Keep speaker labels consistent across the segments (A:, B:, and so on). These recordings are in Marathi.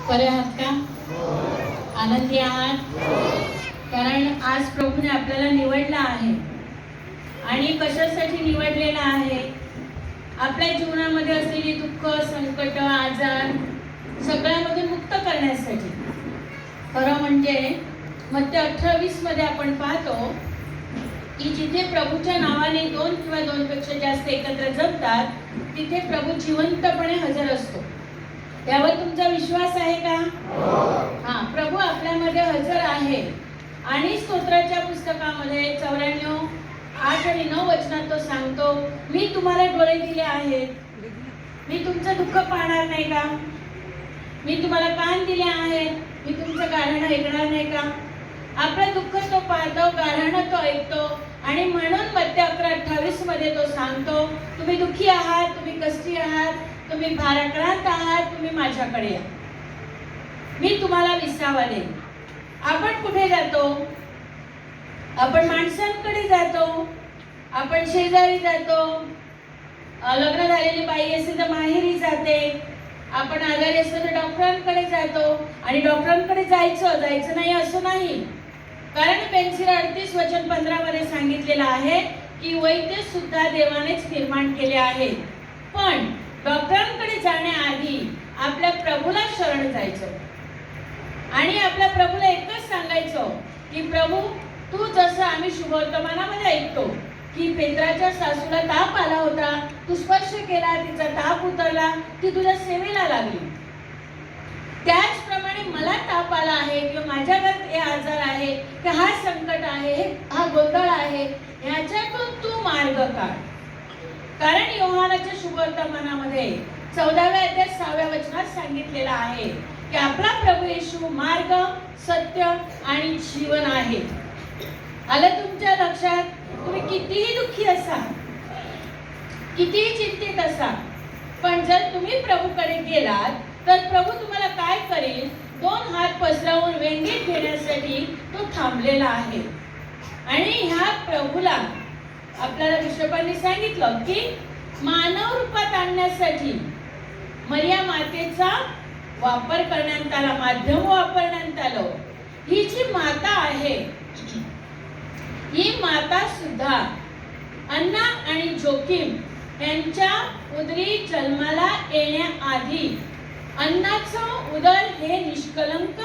A: बरे आहात का? आनंदी आहात? कारण आज प्रभूने आपल्याला निवडला आहे. आणि कशासाठी निवडलेला आहे? आपल्या जीवनामध्ये असलेली दुःख, संकट, आजार सगळ्यामधून मुक्त करण्यासाठी. खरं म्हणजे मत्ती 18:20 मध्ये आपण पाहतो की जिथे प्रभूच्या नावाने 2 किंवा 2 पेक्षा जास्त एकत्र जमतात तिथे प्रभू जिवंतपणे हजर असतो. यावर तुमचा विश्वास आहे का? हा, प्रभू आपल्यामध्ये हजर आहे. आणि स्तोत्राच्या पुस्तकामध्ये 94, 8 आणि 9 वचनात तो सांगतो, मी तुम्हाला डोळे दिले आहेत, मी तुमचं दुःख पाहणार नाही का? मी तुम्हाला कान दिले आहेत, मी तुमचं गाढणं ऐकणार नाही का? आपलं दुःख तो पाहतो, गाढणं तो ऐकतो. आणि म्हणून मत्ती 11:28 मध्ये तो सांगतो, तुम्ही दुःखी आहात, तुम्ही कष्टी आहात, तुम्ही भाराक्रांत आहात, तुम्ही माझ्याकडे या, मी तुम्हाला विसावा देईन. आपण कुठे जातो? आपण माणसांकडे जातो, आपण शेजारी जातो, लग्न झालेली बाई असेल तर माहेरी जाते, आपण आजारी असलो तर डॉक्टरांकडे जातो. आणि डॉक्टरांकडे जायचं नाही असं नाही, कारण बेनझीर 38 वचन 15 मध्ये सांगितलेलं आहे की वैद्य सुद्धा देवानेच निर्माण केले आहे. पण डॉक्टरांकडे जाण्याआधी आपल्या प्रभूला शरण जायचं आणि आपल्या प्रभूला एकच सांगायचं की प्रभू, तू जसं आम्ही शुभवर्तमानामध्ये ऐकतो की पेत्राच्या सासूला ताप आला होता, तू स्पर्श केला, तिचा ताप उतरला, ती तुझ्या सेवेला लागली, त्याचप्रमाणे मला ताप आला आहे किंवा माझ्या घरात हे आजार आहे की हा संकट आहे, हा गोंधळ आहे, ह्याच्यातून तू मार्ग काढ. कारण योहानाच्या शुभवर्तमानामध्ये 14व्या अध्याय 6व्या वचनात सांगितलेलं आहे की आपला प्रभू येशू मार्ग, सत्य आणि जीवन आहे. आलं तुमच्या लक्षात? तुम्ही कितीही दुःखी असा, कितीही चिंतित असा, पण जर तुम्ही प्रभूकडे गेलात तर प्रभू तुम्हाला काय करेल? 2 हात पसरवून वेंगीत घेण्यासाठी तो थांबलेला आहे. आणि ह्या प्रभूला आपल्याला बिशपांनी सांगितलं की मानव रूपात आणण्यासाठी मरिया मातेचा वापर करण्यात आला, माध्यम वापरण्यात आलं. ही जी माता आहे, ही माता सुद्धा अन्ना आणि जोखीम यांच्या उदरी जन्माला येण्याआधी अन्नाचं उदर हे निष्कलंक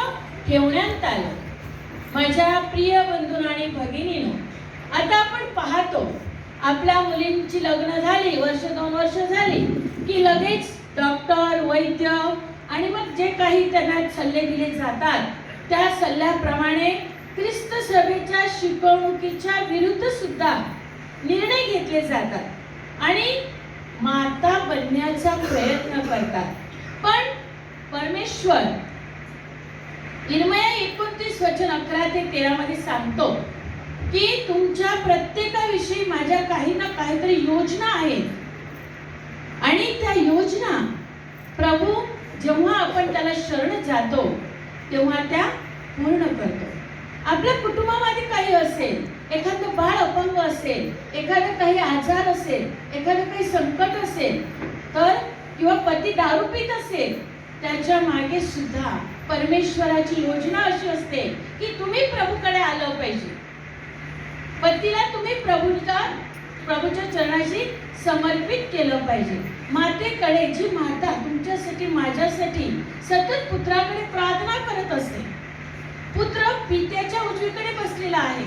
A: ठेवण्यात आलं. माझ्या प्रिय बंधूंनो आणि भगिनींनो, आता आपण पाहतो आपल्या मुलींची लग्न झाली, 1-2 वर्ष झाली की लगेच डॉक्टर, वैद्य आणि मग जे काही त्यांना सल्ले दिले जातात त्या सल्ल्याप्रमाणे ख्रिस्त सभेच्या शिकवणुकीच्या विरुद्ध सुद्धा निर्णय घेतले जातात आणि माता बनण्याचा प्रयत्न करतात. पण परमेश्वर इर्मया 29 वचन 11 ते 13 मध्ये सांगतो की तुमच्या प्रत्येकाविषयी माझ्या काही ना काहीतरी योजना आहेत आणि त्या योजना प्रभू जेव्हा आपण त्याला शरण जातो तेव्हा त्या पूर्ण करतो. आपल्या कुटुंबामध्ये काही असेल, एखादं बाळ अपंग असेल, एखादं काही आजार असेल, एखादं काही संकट असेल तर, किंवा पती दारू पीत असेल, त्याच्या मागे सुद्धा परमेश्वराची योजना अशी असते की तुम्ही प्रभूकडे आलं पाहिजे. पतीला तुम्ही प्रभूच्या चरणाशी समर्पित केलं पाहिजे. मातेकडे जी माता तुमच्यासाठी, माझ्यासाठी सतत पुत्राकडे प्रार्थना करत असते, पुत्र पित्याच्या उजवीकडे बसलेला आहे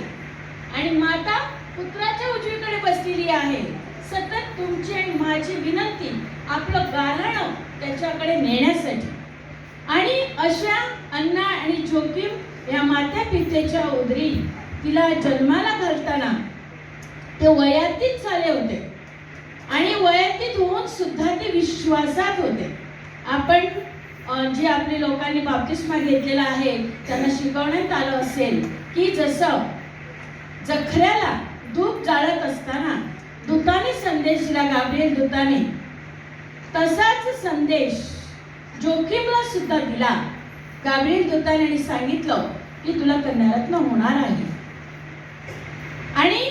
A: आणि माता पुत्राच्या उजवीकडे बसलेली आहे. सतत तुमची आणि माझी विनंती, आपलं गाऱ्हाणं त्याच्याकडे नेण्यासाठी. आणि अशा अन्ना आणि जोखीम या माता पित्याच्या उदरी तिला जन्माला घालताना ते वयातीत झाले होते आणि वयातीत होऊन सुद्धा ते विश्वासात होते. आपण जे आपले लोकांनी बाप्तिस्मा घेतलेला आहे त्यांना शिकवण्यात आलं असेल की जसं जखऱ्याला धूप जाळत असताना दूताने संदेश दिला, गाब्रिएल दूताने, तसाच संदेश जोखीमला सुद्धा दिला. गाब्रिएल दूताने सांगितलं की तुला कन्यारत्न होणार आहे. आणि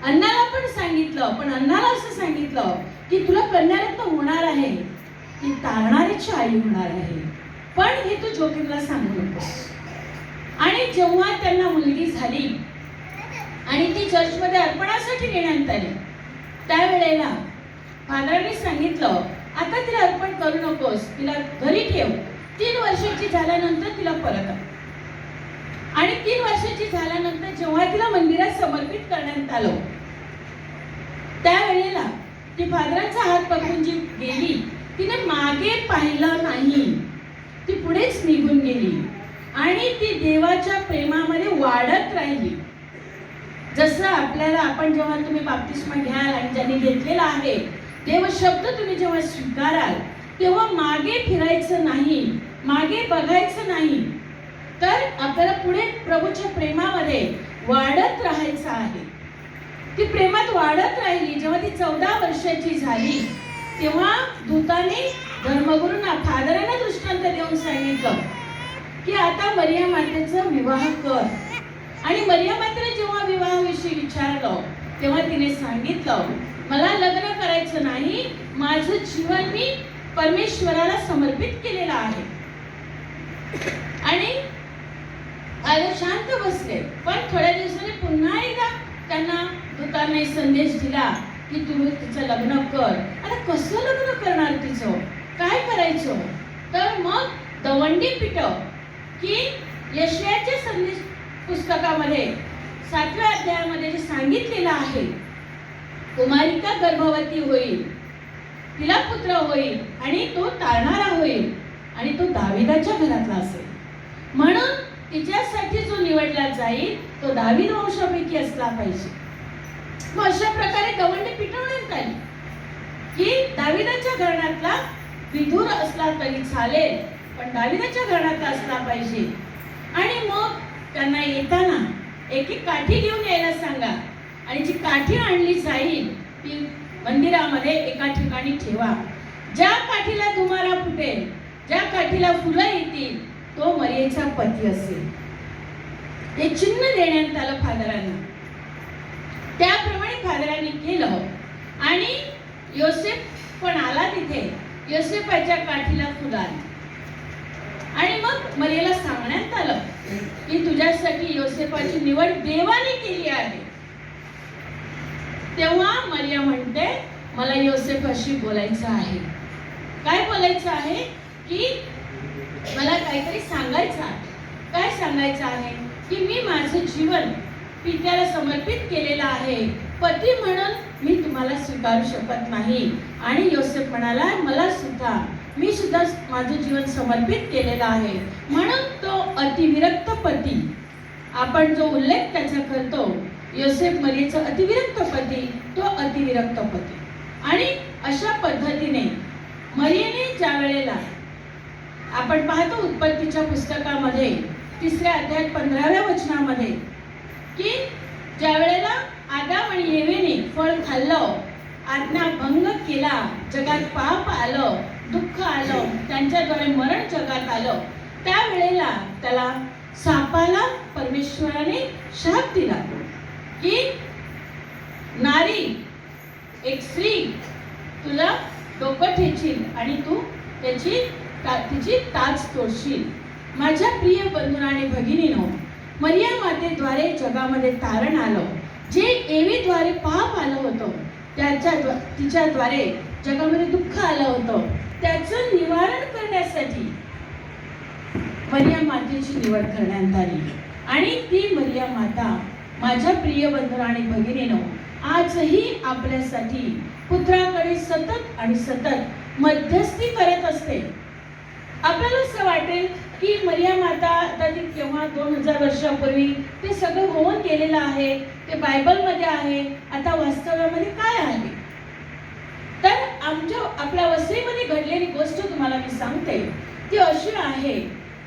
A: अन्नाला पण सांगितलं, पण अन्नाला असं सांगितलं की तुला कन्यारत्न होणार आहे, ती तारणारीची आई होणार आहे. पण हे तू जोखीमला सांगू नकोस. आणि जेव्हा त्यांना मुलगी झाली आणि ती चर्चमध्ये अर्पणासाठी नेण्यात आली, त्यावेळेला फादरांनी सांगितलं, आता तिला अर्पण करू नकोस, तिला घरी ठेव, 3 वर्षाची झाल्यानंतर तिला परत आण. आणि 3 वर्षाची झाल्यानंतर जेव्हा तिला मंदिरात समर्पित करण्यात आलं, त्यावेळेला ती फादरांचा हात पकडून जी गेली, तिने मागे पाहिलं नाही, ती पुढेच निघून गेली आणि ती देवाच्या प्रेमामध्ये वाढत राहिली. जसं आपल्याला, आपण जेव्हा तुम्ही बाप्तिस्मा घ्याल आणि ज्यांनी घेतलेला आहे देव शब्द तुम्ही जेव्हा स्वीकाराल, तेव्हा मागे फिरायचं नाही, मागे बघायचं नाही, तर आपल्याला पुढे प्रभूच्या प्रेमामध्ये वाढत राहायचं आहे. ती प्रेमात वाढत राहिली. जेव्हा ती 14 वर्षाची झाली, तेव्हा दूताने धर्मगुरूंना, फादरांना दृष्टांत देऊन सांगितलं की आता मरिया मातेचा विवाह कर. आणि मरिया मातेला जेव्हा विवाहाविषयी विचारलं, तेव्हा तिने सांगितलं, मला लग्न करायचं नाही, माझं जीवन मी परमेश्वराला समर्पित केलेलं आहे. आणि आता शांत बसले. पण थोड्या दिवसांनी पुन्हा एकदा त्यांना दूताने संदेश दिला की तू तिचं लग्न कर. आता कसं लग्न करणार तिचं, काय करायचं? तर मग दवंडी पीठ की यशायाच्या संदेश पुस्तकामध्ये 7व्या अध्यायामध्ये जे सांगितलेलं आहे, कुमारिका गर्भवती होईल, तिला पुत्र होईल आणि तो तारणारा होईल आणि तो दाविदाच्या घरातला असेल, म्हणून तिच्यासाठी जो निवडला जाईल तो दावीद वंशापैकी असला पाहिजे. मग अशा प्रकारे दवंडी पिटवण्यात आली की दाविदाच्या घराण्यातला विधूर असला तरी चालेल, पण दाविदाच्या घराण्यातला असला पाहिजे. आणि मग त्यांना येताना एक काठी घेऊन यायला सांगा आणि जी काठी आणली जाईल ती मंदिरामध्ये एका ठिकाणी ठेवा. ज्या काठीला धुमारा फुटेल, ज्या काठीला फुलं येतील, तो मरियेचा पती असेल. हे चिन्ह देण्यात आलं फादरांना. त्याप्रमाणे फादरांनी केलं आणि योसेफ पण आला तिथे. योसेफाच्या काठीला फुलं आली आणि मग मरियेला सांगण्यात आलं की तुझ्यासाठी योसेफाची निवड देवाने केली आहे. तेव्हा मरिया म्हणते, मला योसेफाशी बोलायचं आहे. काय बोलायचं आहे? की मला काहीतरी सांगायचं आहे. काय सांगायचं आहे? की मी माझं जीवन पित्याला समर्पित केलेलं आहे, पती म्हणून मी तुम्हाला स्वीकारू शकत नाही. आणि योसेफ म्हणाला, मला सुद्धा, मी सुद्धा माझं जीवन समर्पित केलेलं आहे. म्हणून तो अतिविरक्त पती, आपण जो उल्लेख त्याचा करतो, योसेफ मरियेचा अतिविरक्त पती, तो अतिविरक्त पती. आणि अशा पद्धतीने मरियेने ज्या वेळेला आपण पाहतो उत्पत्तीच्या पुस्तकामध्ये 3ऱ्या अध्यायात 15व्या वचनामध्ये की ज्या वेळेला आदाम आणि येवेने फळ खाल्लं, आज्ञाभंग केला, जगात पाप आलं, दुःख आलं, त्यांच्याद्वारे मरण जगात आलं, त्यावेळेला त्याला सापाला परमेश्वराने शाप दिला की नारी, एक स्त्री तुला डोकं ठेचील आणि तू तिची टाच तोडशील. माझ्या प्रिय बंधू आणि भगिनीनो, मरिया मातेद्वारे जगामध्ये तारण आलं. जे एवीद्वारे पाप आलं होतं, तिच्याद्वारे जगामध्ये दुःख आलं होतं, त्याचं निवारण करण्यासाठी मरिया मातेची निवड करण्यात आली. आणि ती मरिया माता, माझ्या प्रिय बंधू आणि भगिनीनो, आजही आपल्यासाठी पुत्राकडे सतत आणि सतत मध्यस्थी करत असते. आपल्याला असं वाटेल की मरिया माता आता ती केव्हा 2000 वर्षापूर्वी ते सगळं होऊन गेलेलं आहे, ते बायबलमध्ये आहे, आता वास्तव्यामध्ये काय आहे? तर आपल्या वसईमध्ये घडलेली गोष्ट तुम्हाला मी सांगते. ती अशी आहे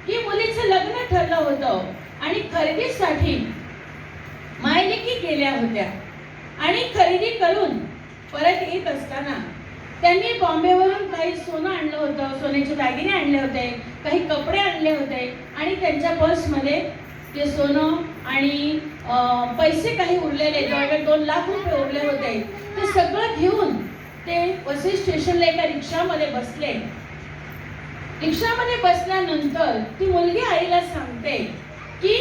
A: की मुलीचं लग्न ठरलं होतं आणि खरेदीसाठी मायलेकी गेल्या होत्या आणि खरेदी करून परत येत असताना त्यांनी बॉम्बेवरून काही सोनं आणलं होतं, सोन्याचे दागिने आणले होते, काही कपडे आणले होते आणि त्यांच्या पर्समध्ये ते सोनं आणि पैसे काही उरलेले, जवळजवळ 2 लाख रुपये उरले होते. ते सगळं घेऊन ते वसई स्टेशनला एका रिक्षामध्ये बसले रिक्षामध्ये बसल्यानंतर ती मुलगी आईला सांगते की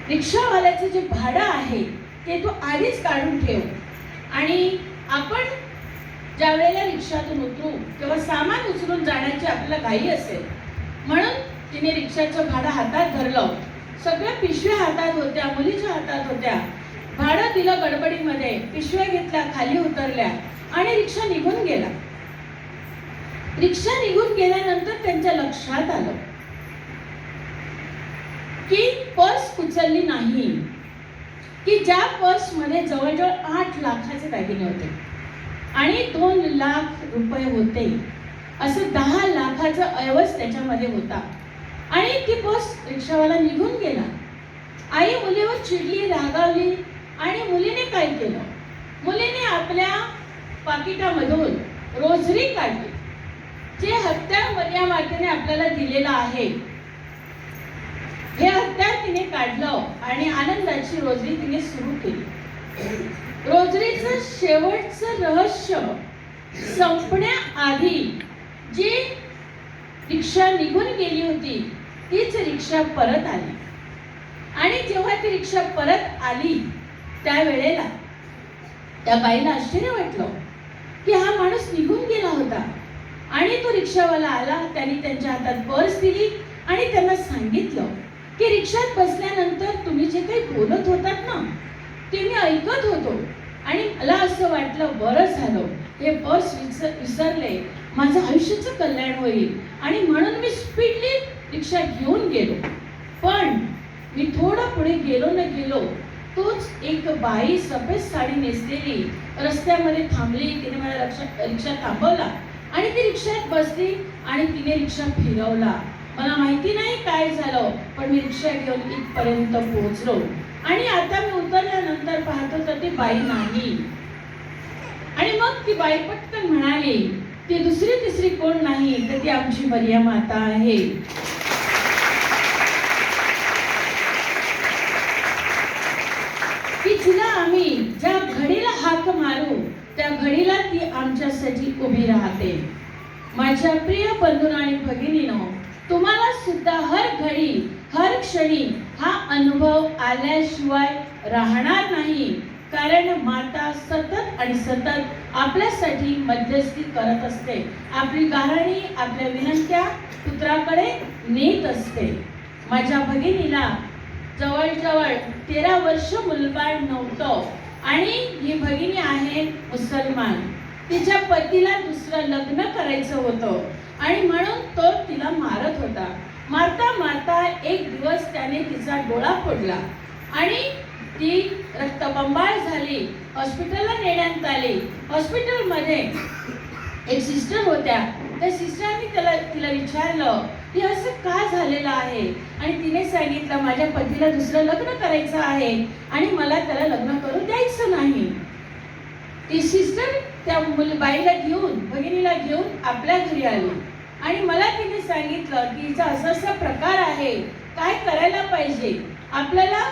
A: रिक्षावाल्याचं जे भाडं आहे ते तू आधीच काढून ठेव, आणि आपण ज्या वेळेला रिक्षातून उतरू तेव्हा सामान उचलून जाण्याची आपल्याला घाई असेल, म्हणून तिने रिक्षाचं भाडं हातात धरलं. सगळ्या पिशव्या हातात होत्या, मुलीच्या हातात होत्या. भाडं दिलं गडबडीमध्ये, पिशव्या घेतल्या, खाली उतरल्या आणि रिक्षा निघून गेला. रिक्षा निघून गेल्यानंतर त्यांच्या लक्षात आलं की पर्स उचलली नाही, की ज्या पर्समध्ये जवळजवळ 8 लाखाचे दागिने होते आणि 2 लाख रुपये होते, असं 10 लाखाचा ऐवज त्याच्यामध्ये होता. आणि ती पर्स रिक्षावाला निघून गेला. आई मुलीवर चिडली, रागावली आणि मुलीने काय केलं, मुलीने आपल्या पाकिटामधून रोजरी काढली, जे हत्यार मर्या मातेने आपल्याला दिलेलं आहे. हे हत्यार तिने काढलं आणि आनंदाची रोजरी तिने सुरू केली. रोजरीचं शेवटचं रहस्य संपण्याआधी जी रिक्षा निघून गेली होती तीच रिक्षा परत आली. आणि जेव्हा ती रिक्षा परत आली त्यावेळेला त्या बाईला आश्चर्य वाटलं की हा माणूस निघून गेला होता. आणि तो रिक्षावाला आला, त्यांनी त्यांच्या हातात पर्स दिली आणि त्यांना सांगितलं की रिक्षात बसल्यानंतर तुम्ही जे काही बोलत होतात ना ते मी ऐकत होतो आणि मला असं वाटलं बरं झालं हे पर्स विसरले, माझं आयुष्याचं कल्याण होईल, आणि म्हणून मी स्पीडली रिक्षा घेऊन गेलो. पण मी थोडं पुढे गेलो न गेलो तोच एक बाई सफेद साडी नेसलेली रस्त्यामध्ये थांबली. तिने मला रिक्षा थांबवला आणि ती रिक्षात बसली आणि तिने रिक्षा फिरवला. मला माहिती नाही काय झालं, पण मी रिक्षा घेऊन इथपर्यंत पोहोचलो. आणि आता मी उतरल्यानंतर पाहतो तर ती बाई नाही. आणि मग ती बाई पटकन म्हणाली, ती दुसरी तिसरी कोण नाही तर ती आमची मर्या माता आहे. की जिला आम्ही ज्या घडीला हाक मारू त्या घडीला ती आमच्यासाठी उभी राहते. माझ्या प्रिय बंधूंनो आणि भगिनींनो, तुम्हाला सुद्धा हर घडी हर क्षणी हा अनुभव आल्याशिवाय राहणार नाही, कारण माता सतत आणि सतत आपल्यासाठी मध्यस्थी करत असते. आपली गाऱ्हाणी, आपल्या विनंत्या पुत्राकडे नेत असते. माझ्या भगिनीला जवळजवळ 13 वर्ष मुलबाळ नव्हतं आणि ही भगिनी आहे मुसलमान. तिच्या पतीला दुसरं लग्न करायचं होतं आणि म्हणून तो तिला मारत होता. मारता मारता एक दिवस त्याने तिचा डोळा फोडला आणि ती रक्तबंबाळ झाली. हॉस्पिटलला नेण्यात आली. हॉस्पिटलमध्ये एक सिस्टर होत्या. त्या सिस्टरने तिला विचारलं की असं का झालेलं आहे, आणि तिने सांगितलं माझ्या पतीला दुसरं लग्न करायचं आहे आणि मला त्याला लग्न करू द्यायचं नाही. ती सिस्टर त्या बाईला घेऊन, भगिनीला घेऊन आपल्या घरी आली आणि मला तिने सांगितलं की हिचा असा प्रकार आहे, काय करायला पाहिजे, आपल्याला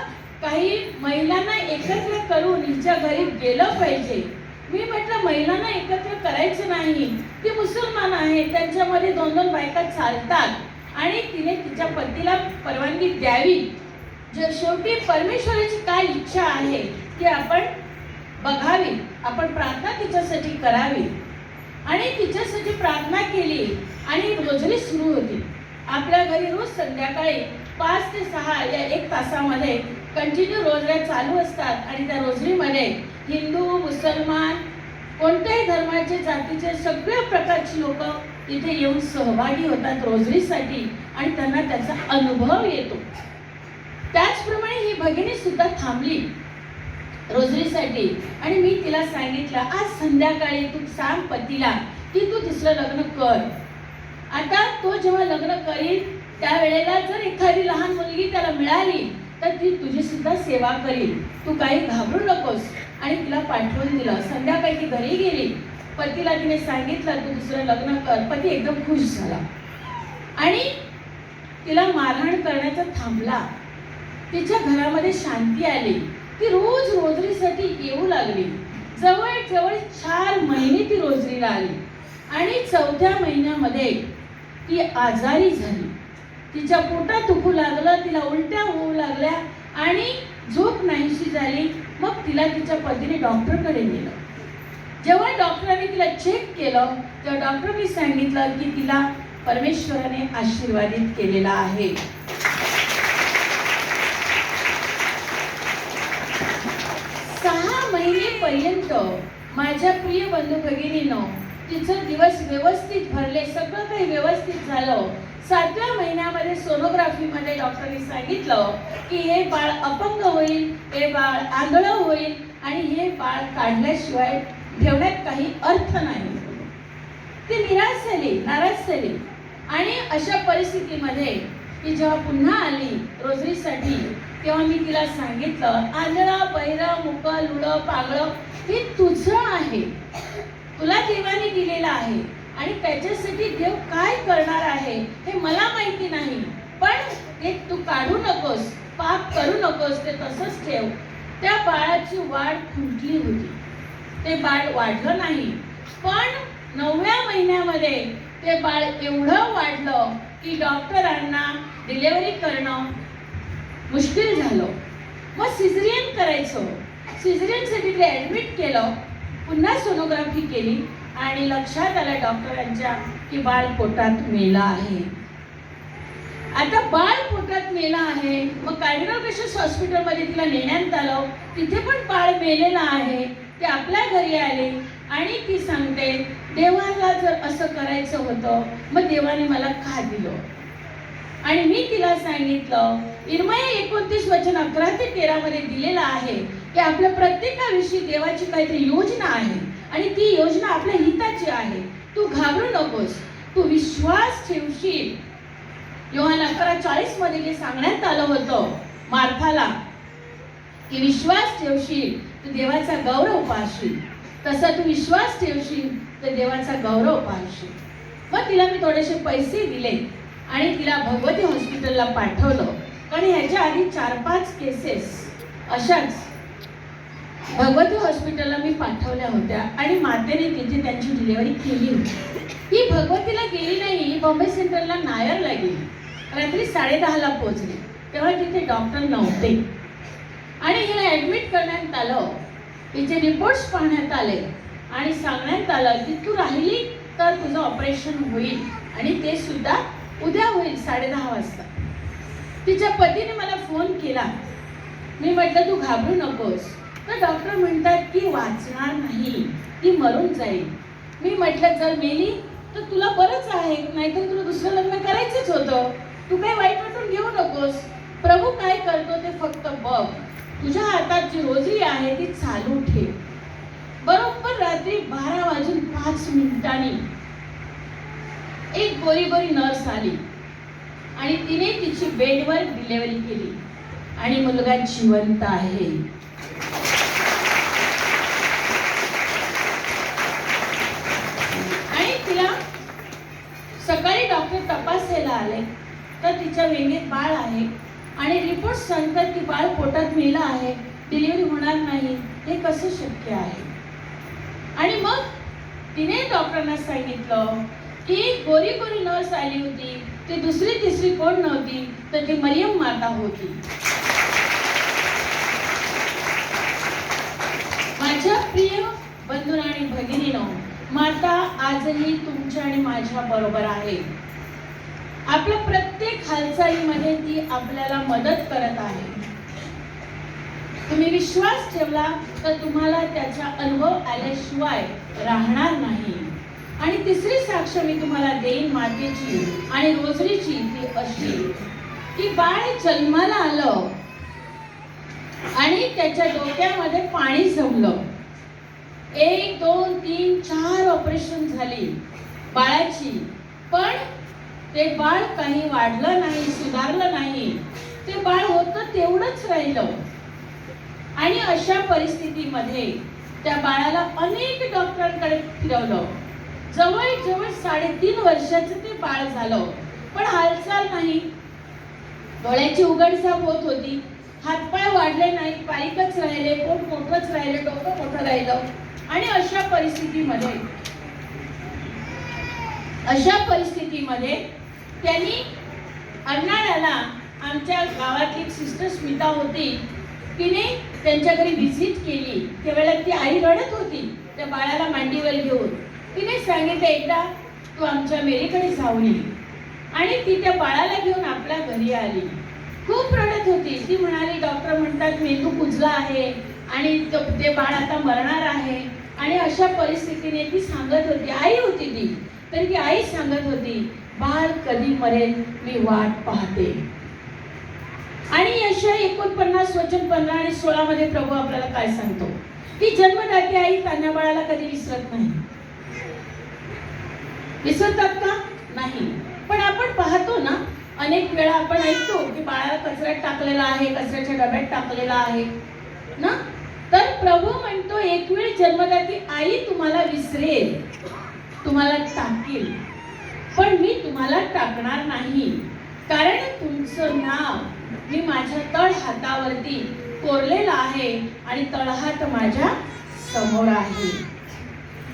A: काही महिलांना एकत्र करून हिच्या घरी गेलं पाहिजे. मी म्हटलं महिलांना एकत्र करायचं नाही, ती मुसलमान आहे, त्यांच्यामध्ये 2-2 बायका चालतात आणि तिने तिच्या पतीला परवानगी द्यावी. जर शेवटी परमेश्वराची काय इच्छा आहे ती आपण बघावी, आपण प्रार्थना तिच्यासाठी करावी. आणि तिच्यासाठी प्रार्थना केली आणि रोजरी सुरू होती. आपल्या घरी रोज संध्याकाळी 5 ते 6 या 1 तासामध्ये कंटिन्यू रोजऱ्या चालू असतात आणि त्या रोजरीमध्ये हिंदू, मुसलमान, कोणत्याही धर्माचे, जातीचे सगळ्या प्रकारची लोक इथे येऊन सहभागी होतात रोजरीसाठी आणि त्यांना त्याचा अनुभव येतो. त्याचप्रमाणे ही भगिनी सुद्धा थांबली रोजरीसाठी आणि मी तिला सांगितलं आज संध्याकाळी तू सांग पतीला की तू दुसरं लग्न कर. आता तो जेव्हा लग्न करील त्यावेळेला जर एखादी लहान मुलगी त्याला मिळाली तर ती तुझी सुद्धा सेवा करील, तू काही घाबरू नकोस. आणि तिला पाठवून दिलं. संध्याकाळी ती घरी गेली. पतीला तिने सांगितलं तू दुसरं लग्न कर. पती एकदम खुश झाला आणि तिला मारहाण करण्याचा थांबला. तिच्या घरामध्ये शांती आली. ती रोज रोजरीसाठी येऊ लागली. जवळजवळ 4 महिने ती रोजरीला आली आणि 4थ्या महिन्यामध्ये ती आजारी झाली. तिच्या पोटात दुखू लागलं, तिला उलट्या होऊ लागल्या आणि झोप नाहीशी झाली. मग तिला तिच्या पतीने डॉक्टरकडे नेलं. जेव्हा डॉक्टरांनी तिला चेक केलं तेव्हा डॉक्टरांनी सांगितलं की तिला परमेश्वराने आशीर्वादित केलेला आहे. 6 महिनेपर्यंत माझ्या प्रिय बंधू भगिनींनो तिचं दिवस व्यवस्थित भरले, सगळं काही व्यवस्थित झालं. 7व्या महिन्यामध्ये सोनोग्राफीमध्ये डॉक्टरांनी सांगितलं की हे बाळ अपंग होईल, हे बाळ आंधळं होईल आणि हे बाळ काढल्याशिवाय ठेवण्यात काही अर्थ नाही. ती निराश झाली, नाराज झाली. आणि अशा परिस्थितीमध्ये ती जेव्हा पुन्हा आली रोजरीसाठी तेव्हा मी तिला सांगितलं, आंधळं, बहिरं, मुकं, लुडं, पागळं हे तुझं आहे, तुला देवाने दिलेलं आहे आणि त्याच्यासाठी देव काय करणार आहे हे मला माहिती नाही, पण ते तू काढू नकोस, पाप करू नकोस, ते तसंच ठेव. त्या बाळाची वाढ खुंटली होती, ते बाळ वाढलं नाही. पण 9व्या महिन्यामध्ये ते बाळ एवढं वाढलं की डॉक्टरांना डिलिव्हरी करणं मुश्किल झालं. मग सिझरियन करायचं. सिझरियनसाठी तिला ॲडमिट केलं, पुन्हा सोनोग्राफी केली आणि लक्षात आलं डॉक्टरांच्या की बाळ पोटात मेलं आहे. आता बाळ पोटात मेलं आहे. मग कार्डिओलॉजिस्ट हॉस्पिटलमध्ये तिला नेण्यात आलं, तिथे पण बाळ मेलेलं आहे. ते आपल्या घरी आले आणि ती सांगते, देवाला जर असं करायचं होतं मग देवाने मला का दिलं. आणि मी तिला सांगितलं, इर्मया 29 वचन 11 ते 13 मध्ये दिलेलं आहे की आपल्या प्रत्येकाविषयी देवाची काहीतरी योजना आहे आणि ती योजना आपल्या हिताची आहे. तू घाबरू नकोस, तू विश्वास ठेवशील. योहान 11:40 मध्ये जे सांगण्यात आलं होतं मार्थाला की विश्वास ठेवशील तू देवाचा गौरव पाहशील, तसा तू विश्वास ठेवशील तर देवाचा गौरव पाहशील. मग तिला मी थोडेसे पैसे दिले आणि तिला भगवती हॉस्पिटलला पाठवलं. कारण ह्याच्या आधी 4-5 केसेस अशाच भगवती हॉस्पिटलला मी पाठवल्या होत्या आणि मातेने तिथे त्यांची डिलिव्हरी केली होती. ही भगवतीला गेली नाही, बॉम्बे सेंटरला नायरला गेली. रात्री 10:30ला पोहोचली, तेव्हा तिथे डॉक्टर नव्हते आणि हिला ॲडमिट करण्यात आलं. तिचे रिपोर्ट्स पाहण्यात आले आणि सांगण्यात आलं की तू राहिली तर तुझं ऑपरेशन होईल आणि ते सुद्धा उद्या होईल 10:30 वाजता. तिच्या पतीने मला फोन केला. मी म्हटलं तू घाबरू नकोस. तर डॉक्टर म्हणतात की वाचणार नाही, ती मरून जाईल. मी म्हटलं जर मेली तर तुला बरंच आहे, नाहीतर तुला दुसरं लग्न करायचंच होतं. तू काही वाईट वाटून घेऊ नकोस. प्रभू काय करतो ते फक्त बघ. तुझ्या हातात जी रोजरी आहे ती चालू ठेव. बरोबर रात्री 12:05 एक गोरी गोरी नर्स आली आणि तिने तिची बेडवर डिलिव्हरी केली आणि मुलगा जिवंत आहे. आणि तिला सकाळी डॉक्टर तपासायला आले तर तिच्या वेगेत बाळ आहे आणि रिपोर्ट सांगतात की बाळ पोटात मेलं आहे, डिलिव्हरी होणार नाही. हे कसं शक्य आहे. आणि मग तिने डॉक्टरांना सांगितलं की गोरी गोरी नर्स आली होती, ती दुसरी तिसरी कोण नव्हती तर ती मरियम माता होती. माझ्या प्रिय बंधू आणि भगिनीनो, माता आजही तुमच्या आणि माझ्या बरोबर आहे. आपल्या प्रत्येक हालचालीमध्ये ती आपल्याला मदत करत आहे. तुम्ही विश्वास ठेवला तर तुम्हाला त्याचा अनुभव आल्याशिवाय राहणार नाही. आणि तिसरी साक्ष मी तुम्हाला देईन मातेची आणि रोजरीची, ती अशी की बाळ जन्माला आलं आणि त्याच्या डोक्यामध्ये पाणी जमलं. 1, 2, 3, 4 ऑपरेशन झाली बाळाची, पण ते बाळ काही वाढलं नाही, सुधारलं नाही. ते बाळ होतं तेवढंच राहिलं. आणि अशा परिस्थितीमध्ये त्या बाळाला अनेक डॉक्टरांकडे फिरवलं. जवळजवळ 3.5 वर्षाचं ते बाळ झालं, पण हालचाल नाही. डोळ्याची उघडझाप होत होती, हातपाय वाढले नाही, बारीकच राहिले, पोट मोठंच राहिलं, डोकं मोठं राहिलं. आणि अशा परिस्थितीमध्ये अशा परिस्थितीमध्ये त्यांनी अर्नाळ्याला, आमच्या गावातली एक सिस्टर स्मिता होती, तिने त्यांच्या घरी व्हिजिट केली. त्यावेळेला ती आई रडत होती त्या बाळाला मांडीवर घेऊन. तिने सांगितलं, एकदा तू आमच्या मेरीकडे जाऊन ये. आणि ती त्या बाळाला घेऊन आपल्या घरी आली. खूप रडत होती. ती म्हणाली, डॉक्टर म्हणतात मेंदू कुजला आहे आणि ते बाळ आता मरणार आहे. आणि अशा परिस्थितीने ती सांगत होती, आई होती ती, तर ती आई सांगत होती, बाळ कधी मरेल मी वाट पाहते. आणि यशाया 49 वचन 15 आणि 16 मध्ये प्रभू आपल्याला काय सांगतो की जन्मदाती आई तान्ह्या बाळाला कधी विसरत नाही. विसरतात का? नाही. पण आपण पाहतो ना, अनेक वेळा आपण ऐकतो की बाळाला कचऱ्यात टाकलेला आहे, कचऱ्याच्या डब्यात टाकलेला आहे ना. तर प्रभू म्हणतो, एक वेळ जन्मदाती आई तुम्हाला विसरेल, तुम्हाला टाकेल, पण मी तुम्हाला टाकणार नाही. कारण तुमचं नाव मी माझ्या तळ हातावरती कोरलेलं आहे आणि तळहात माझ्या समोर आहे.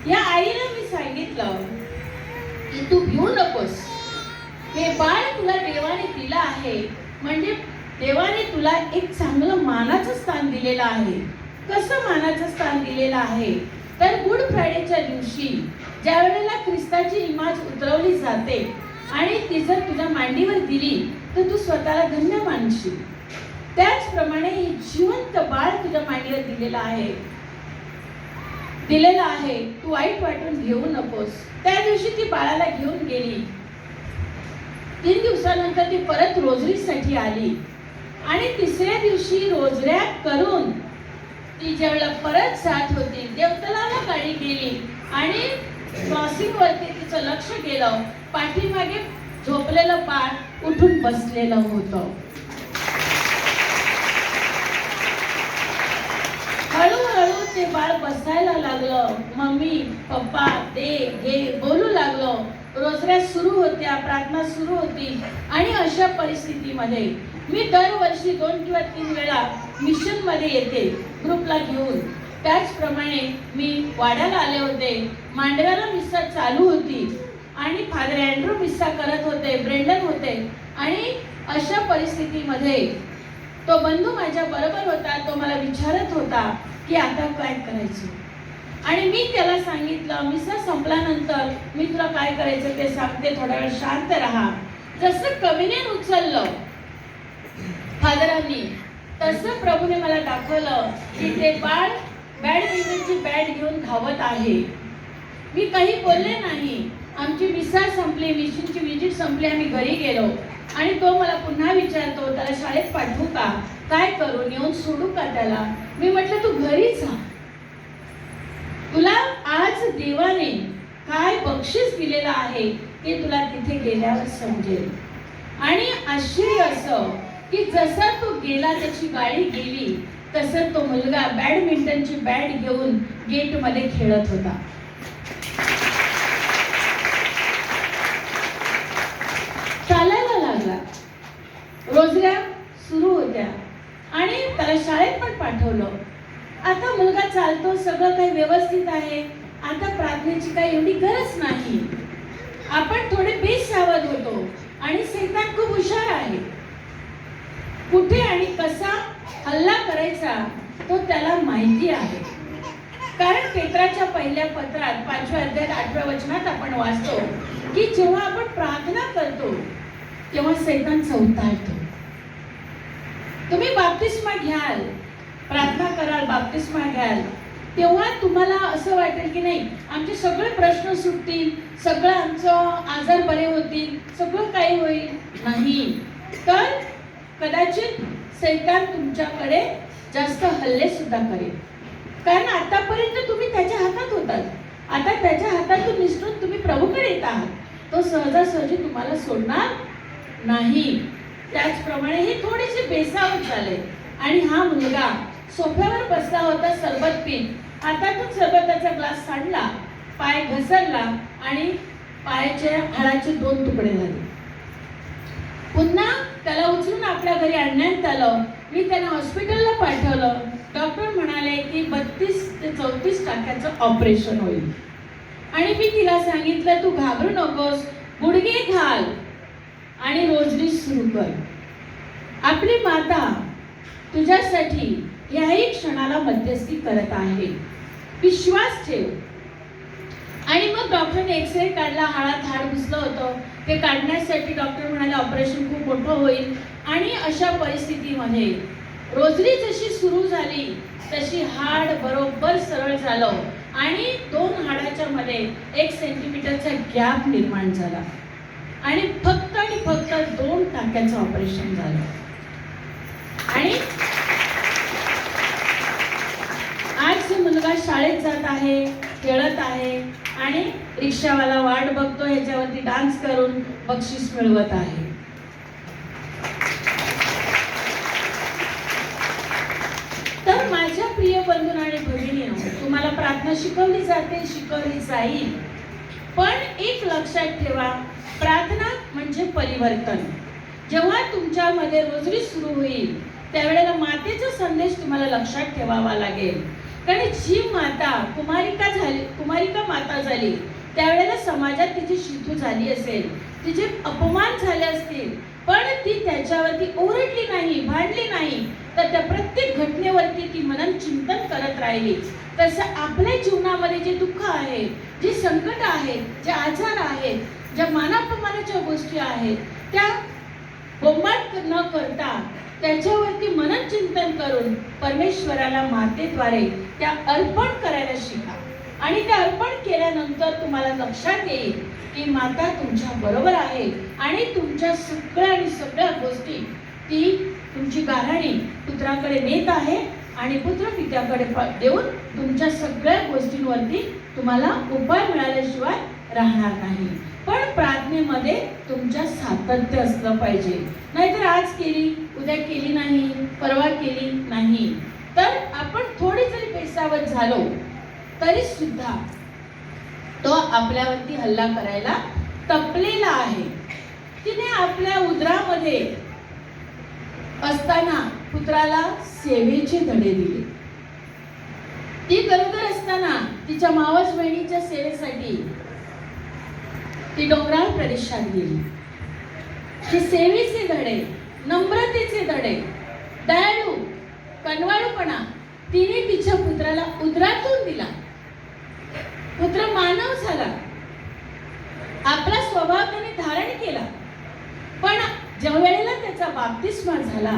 A: या आईला मी सांगितलं की तू भिवू नकोस, हे बाळ तुला देवाने दिलं आहे, म्हणजे देवाने तुला एक चांगलं मानाचं स्थान दिलेलं आहे. कसं मानाचं स्थान दिलेलं आहे? तर गुड फ्रायडेच्या दिवशी ज्या वेळेला ख्रिस्ताची इमाज उतरवली जाते आणि ती जर तुझ्या मांडीवर दिली तर तू स्वतःला धन्य मानशील. त्याचप्रमाणे हे जिवंत बाळ तुझ्या मांडीवर दिलेलं आहे. तू वाईट वाटून घेऊ नकोस. त्या दिवशी ती बाळाला घेऊन गेली. 3 दिवसानंतर ती परत रोजरीसाठी आली आणि तिसऱ्या दिवशी रोजऱ्या करून ती ज्यावेळेला परत जात होती, देवतलाला गाडी गेली आणि क्रॉसिंग वरती तिचं लक्ष गेलं. पाठीमागे झोपलेलं बाळ उठून बसलेलं होतं. हळूहळू ते बाळ बसायला लागलं. मम्मी पप्पा दे घे बोलू लागलं. रोजऱ्या सुरू होत्या, प्रार्थना सुरू होती. आणि अशा परिस्थितीमध्ये मी दरवर्षी 2 किंवा 3 वेळा मिशन मध्ये येते ग्रुपला घेऊन. त्याचप्रमाणे मी वाड्याला आले होते. मांडव्याला मिस्सा चालू होती आणि फादर अँड्रू मिस्सा करत होते, ब्रेंडन होते. आणि अशा परिस्थितीमध्ये तो बंधू माझ्या बरोबर होता. तो मला विचारत होता की आता काय करायचं. आणि मी त्याला सांगितलं, मिस्सा संपल्यानंतर मी तुला काय करायचं ते सांगते, थोडा वेळ शांत राहा. जसं कविनेन उचललं फादरांनी, तसं प्रभूने मला दाखवलं की ते बाळ बॅडमिंटनची बॅट घेऊन धावत आहे. मी काही बोलले नाही. आमची मिसा संपली, मिशनची विजिट संपली, आम्ही घरी गेलो. आणि तो मला पुन्हा विचारतो, त्याला शाळेत पाठवू का, काय करू, नेऊन सोडू का त्याला. मी म्हटलं, तू घरी जा, तुला आज देवाने काय बक्षीस दिलेलं आहे ते तुला तिथे गेल्यावर समजेल. आणि आश्चर्य असं की जसा तो गेला, त्याची गाडी गेली, तसं तो मुलगा बॅडमिंटनची बॅट घेऊन गेट मध्ये खेळत होता. चालायला लागला. रोजऱ्या सुरू होत्या आणि त्याला शाळेत पण पाठवलं. आता मुलगा चालतो, सगळं काही व्यवस्थित आहे. आता प्रार्थनेची काही एवढी गरज नाही. आपण थोडे बेसावध होतो आणि शैतान खूप हुशार आहे. कुठे आणि कसा हल्ला करायचा तो त्याला माहिती आहे. कारण पेत्राच्या पहिल्या पत्रात 5व्या अध्यायात 8व्या वचनात आपण वाचतो की जेव्हा आपण प्रार्थना करतो तेव्हा शैतान चौताळतो. तुम्ही बाप्तिस्मा घ्याल, प्रार्थना कराल, बाप्तिस्मा घ्याल, तेव्हा तुम्हाला असं वाटेल की नाही आमचे सगळे प्रश्न सुटतील, सगळं आमचं आजार बरे होतील, सगळं काही होईल. नाही, तर कदाचित शैतान तुमच्याकडे जास्त हल्ले सुद्धा करेल. कारण आतापर्यंत तुम्ही त्याच्या हातात होतात. आता त्याच्या हातातून निसटून तुम्ही प्रभूकडे येत आहात. तो सहजासहजी तुम्हाला सोडणार नाही. त्याचप्रमाणे हे थोडेसे बेसावत झाले. आणि हा मुलगा सोफ्यावर बसला होता, सरबत पीत. आता तो सरबताचा ग्लास सांडला, पाय घसरला आणि पायाच्या हाडाचे 2 तुकडे झाले. पुन्हा त्याला उचलून आपल्या घरी आणण्यात आलं. मी त्याला हॉस्पिटलला पाठवलं. डॉक्टर म्हणाले की 32 ते 34 टाक्याचं ऑपरेशन होईल. आणि मी तिला सांगितलं, तू घाबरू नकोस, गुडघे घाल आणि रोजरी सुरू कर. आपली माता तुझ्यासाठी याही क्षणाला मध्यस्थी करत आहे, विश्वास ठेव. आणि मग डॉक्टरने एक्सरे काढला, हाडात हाड घुसलं होतं, ते काढण्यासाठी डॉक्टर म्हणाले ऑपरेशन खूप मोठं होईल. आणि अशा परिस्थितीमध्ये रोजरी जशी सुरू झाली तशी हाड बरोबर सरळ झालं आणि 2 हाडाच्या मध्ये 1 सेंटीमीटरचा गॅप निर्माण झाला आणि फक्त 2 टाक्याचं ऑपरेशन झालं. आणि आज मुलगा शाळेत जात आहे, खेळत आहे आणि रिक्षावाला वाट बघतो, ह्याच्यावरती डान्स करून बक्षीस मिळवत आहे. तर माझ्या प्रिय बंधू आणि भगिनींनो, तुम्हाला प्रार्थना शिकवली जाते, शिकवली जाईल, पण एक लक्षात ठेवा, प्रार्थना म्हणजे परिवर्तन. जेव्हा तुमच्यामध्ये रोजरी सुरू होईल त्यावेळेला मातेचा संदेश तुम्हाला लक्षात ठेवावा लागेल. कारण जी माता कुमारिका माता झाली त्यावेळेला समाजात तिची शितू झाली असेल, तिचे अपमान झाले असतील, पण ती त्याच्यावरती ओरडली नाही, भांडली नाही, तर त्या प्रत्येक घटनेवरती ती मनन चिंतन करत राहिली. तसं आपल्या जीवनामध्ये जे दुःख आहे, जे संकट आहेत, जे आजार आहेत, ज्या मानापमानाच्या गोष्टी आहेत, त्या बोंबाट न करता त्याच्यावरती मनन चिंतन करून परमेश्वराला मातेद्वारे त्या अर्पण करायला शिका. आणि ते अर्पण केल्यानंतर तुम्हाला लक्षात येईल की माता तुमच्या बरोबर आहे आणि तुमच्या सगळ्या गोष्टी ती तुमची गाऱ्हाणी पुत्राकडे नेत आहे आणि पुत्र पित्याकडे देऊन तुमच्या सगळ्या गोष्टींवरती तुम्हाला उपाय मिळाल्याशिवाय राहणार नाही. पण प्रार्थनेमध्ये तुमच्या सातत्य असलं पाहिजे. नाहीतर आज केली, उद्या केली नाही, परवा केली नाही, तर आपण थोडी जरी बेसावध झालो तरी सुद्धा तो आपल्यावरती हल्ला करायला तपलेला आहे. तिने आपल्या उदरामध्ये असताना पुत्राला सेवेचे धडे दिले. ती गरोदर असताना तिच्या मावस बहिणीच्या सेवेसाठी ती डोंगराळ प्रदेशात गेली. हे सेवेचे धडे, नम्रतेचे धडे, दयाळू, कनवाळूपणा तिने तिच्या पुत्राला उदरातून दिला. पुत्र मानव झाला, आपला स्वभाव त्याने धारण केला. पण ज्या वेळेला त्याचा बाप्तिस्मा झाला,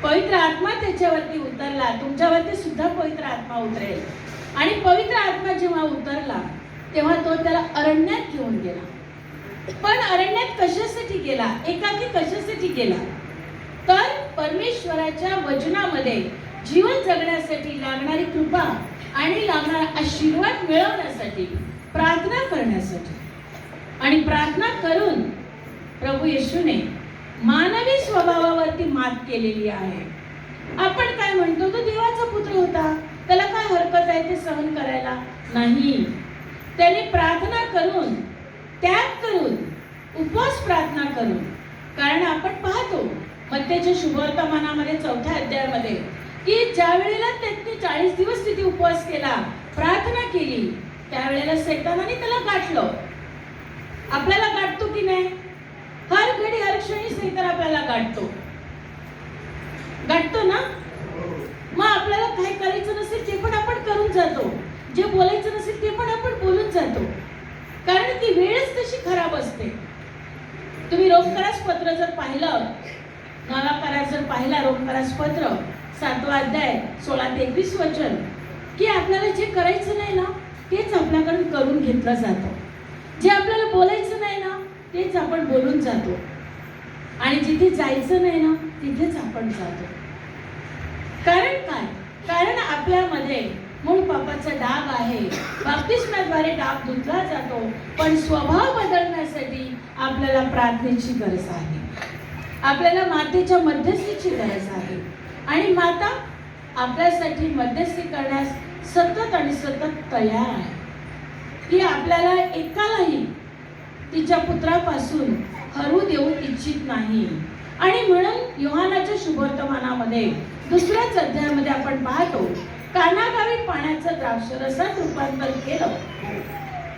A: पवित्र आत्मा त्याच्यावरती उतरला. तुमच्यावरती सुद्धा पवित्र आत्मा उतरेल. आणि पवित्र आत्मा जेव्हा उतरला तेव्हा तो त्याला अरण्यात घेऊन गेला. पण अरण्यात कशासाठी गेला, एकाकी कशासाठी गेला, तर परमेश्वराच्या वचनामध्ये जीवन जगण्यासाठी लागणारी कृपा आणि लागणारा आशीर्वाद मिळवण्यासाठी, प्रार्थना करण्यासाठी. आणि प्रार्थना करून प्रभू येशूने मानवी स्वभावावरती मात केलेली आहे. आपण काय म्हणतो, तो देवाचा पुत्र होता, त्याला काय हरकत आहे ते सहन करायला? नाही, त्याने प्रार्थना करून, त्याग करून, उपवास प्रार्थना करून. कारण आपण पाहतो मत्तेच्या शुभवर्तमानामध्ये 4थ्या अध्यायामध्ये की ज्या वेळेला त्यांनी 40 दिवस तिथे उपवास केला, प्रार्थना केली, त्यावेळेला सैतानाने त्याला गाठलं. आपल्याला गाठतो की नाही? हर घडी हर क्षणी सैतान आपल्याला गाठतो ना. मग आपल्याला काय करायचं नसेल ते पण आपण करून जातो, जे बोलायचं नसेल ते पण आपण बोलून जातो. कारण ती वेळच तशी खराब असते. तुम्ही रोमकरास पत्र जर पाहिलं, नवा करार जर पाहिला, रोमकरास पत्र 7वा अध्याय 16 ते 21 वचन, की आपल्याला जे करायचं नाही ना तेच आपल्याकडून करून घेतलं जातं. जे आपल्याला बोलायचं नाही ना तेच आपण बोलून जातो. आणि जिथे जायचं नाही ना तिथेच आपण जातो. कारण काय? कारण आपल्यामध्ये मूळ पापाचा डाग आहे. बाप्तिस्माद्वारे डाग धुतला जातो, पण स्वभाव बदलण्यासाठी आपल्याला प्रार्थनेची गरज आहे. आपल्याला मातेच्या मध्यस्थीची गरज आहे. आणि माता आपल्यासाठी मध्यस्थी करण्यास सतत आणि सतत तयार आहे. ती आपल्याला एकालाही तिच्या पुत्रापासून हरू देऊ इच्छित नाही. आणि म्हणून योहानाच्या शुभवर्तमानामध्ये 2ऱ्याच अध्यायामध्ये आपण पाहतो कानागावी पाण्याचं द्राक्षरसात रूपांतर केलं,